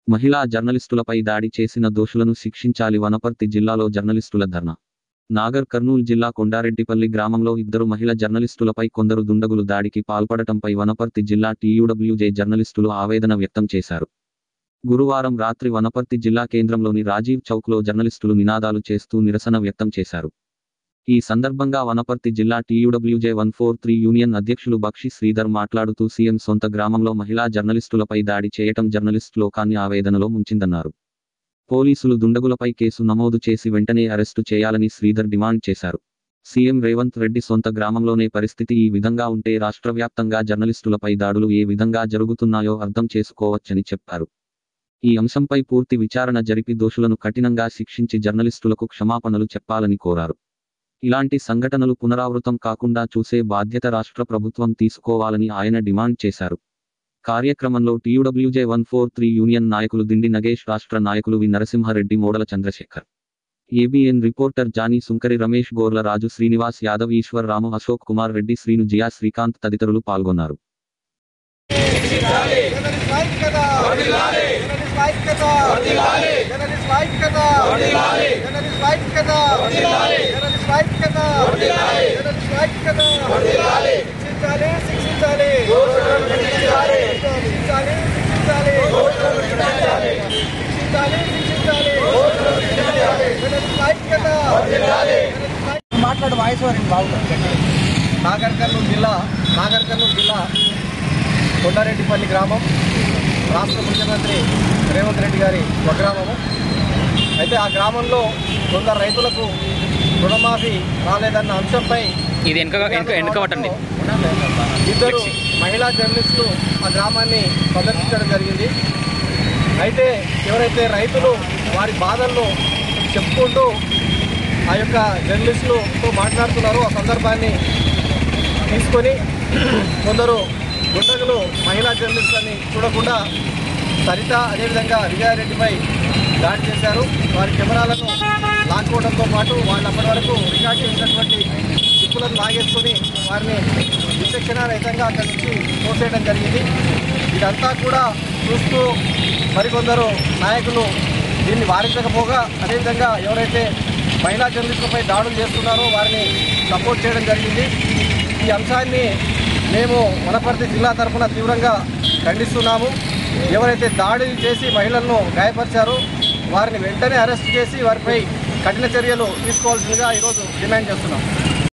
మహిళా జర్నలిస్టులపై దాడి చేసిన దోషులను శిక్షించాలి. వనపర్తి జిల్లాలో జర్నలిస్టుల ధర్నా. నాగర్ కర్నూల్ జిల్లా కొండారెడ్డిపల్లి గ్రామంలో ఇద్దరు మహిళా జర్నలిస్టులపై కొందరు దుండగులు దాడికి పాల్పడటంపై వనపర్తి జిల్లా టీయూడబ్ల్యూజే జర్నలిస్టులు ఆవేదన వ్యక్తం చేశారు. గురువారం రాత్రి వనపర్తి జిల్లా కేంద్రంలోని రాజీవ్ చౌక్లో జర్నలిస్టులు నినాదాలు చేస్తూ నిరసన వ్యక్తం చేశారు. ఈ సందర్భంగా వనపర్తి జిల్లా టీయూడబ్ల్యూజే 143 యూనియన్ అధ్యక్షులు బక్షి శ్రీధర్ మాట్లాడుతూ సీఎం సొంత గ్రామంలో మహిళా జర్నలిస్టులపై దాడి చేయటం జర్నలిస్ట్ లోకాన్ని ఆవేదనలో ముంచిందన్నారు. పోలీసులు దుండగులపై కేసు నమోదు చేసి వెంటనే అరెస్టు చేయాలని శ్రీధర్ డిమాండ్ చేశారు. సీఎం రేవంత్ రెడ్డి సొంత గ్రామంలోనే పరిస్థితి ఈ విధంగా ఉంటే రాష్ట్రవ్యాప్తంగా జర్నలిస్టులపై దాడులు ఏ విధంగా జరుగుతున్నాయో అర్థం చేసుకోవచ్చని చెప్పారు. ఈ అంశంపై పూర్తి విచారణ జరిపి దోషులను కఠినంగా శిక్షించి జర్నలిస్టులకు క్షమాపణలు చెప్పాలని కోరారు. ఇలాంటి సంఘటనలు పునరావృతం కాకుండా చూసే బాధ్యత రాష్ట్ర ప్రభుత్వం తీసుకోవాలని ఆయన డిమాండ్ చేశారు. కార్యక్రమంలో టీయూడబ్ల్యూజే 143 యూనియన్ నాయకులు దిండి నగేష్, రాష్ట్ర నాయకులు V Narasimha Reddy, Modala Chandrasekhar, ABN reporter Jani Sunkari, Ramesh, గోర్ల రాజు, శ్రీనివాస్ యాదవ్, ఈశ్వర్ రాము, అశోక్ కుమార్ రెడ్డి, శ్రీను, జియా, శ్రీకాంత్ తదితరులు పాల్గొన్నారు. మాట్లాడు వాయిస్ బాగుంటుంది. నాగర్ కర్నూల్ జిల్లా కొండారెడ్డిపల్లి గ్రామం, రాష్ట్ర ముఖ్యమంత్రి రేవంత్ రెడ్డి గారి స్వగ్రామము. అయితే ఆ గ్రామంలో కొందరు రైతులకు రుణమాఫీ రాలేదన్న అంశంపై ఇద్దరు మహిళా జర్నలిస్టులు ఆ గ్రామాన్ని సందర్శించడం జరిగింది. అయితే ఎవరైతే రైతులు వారి బాధలను చెప్పుకుంటూ ఆ యొక్క జర్నలిస్టులతో మాట్లాడుతున్నారో ఆ సందర్భాన్ని తీసుకొని కొందరు దుండగులు మహిళా జర్నలిస్టులని చూడకుండా సరిత, అదేవిధంగా విజయారెడ్డిపై దాడి చేశారు. వారి కెమెరాలను లాక్కోవడంతో పాటు వాళ్ళు అప్పటి వరకు రికార్డ్ చేసినటువంటి చిప్పులను లాగేసుకొని వారిని విచక్షణారహితంగా అక్కడి నుంచి తోసేయడం జరిగింది. ఇదంతా కూడా చూస్తూ మరికొందరు నాయకులు దీన్ని వారించకపోగా, అదేవిధంగా ఎవరైతే మహిళా జర్నలిస్టులపై దాడులు చేస్తున్నారో వారిని సపోర్ట్ చేయడం జరిగింది. ఈ అంశాన్ని మేము వనపర్తి జిల్లా తరఫున తీవ్రంగా ఖండిస్తున్నాము. ఎవరైతే దాడి చేసి మహిళలను గాయపరిచారో వారిని వెంటనే అరెస్ట్ చేసి వారిపై కఠిన చర్యలు తీసుకోవాల్సిందిగా ఈరోజు డిమాండ్ చేస్తున్నాం.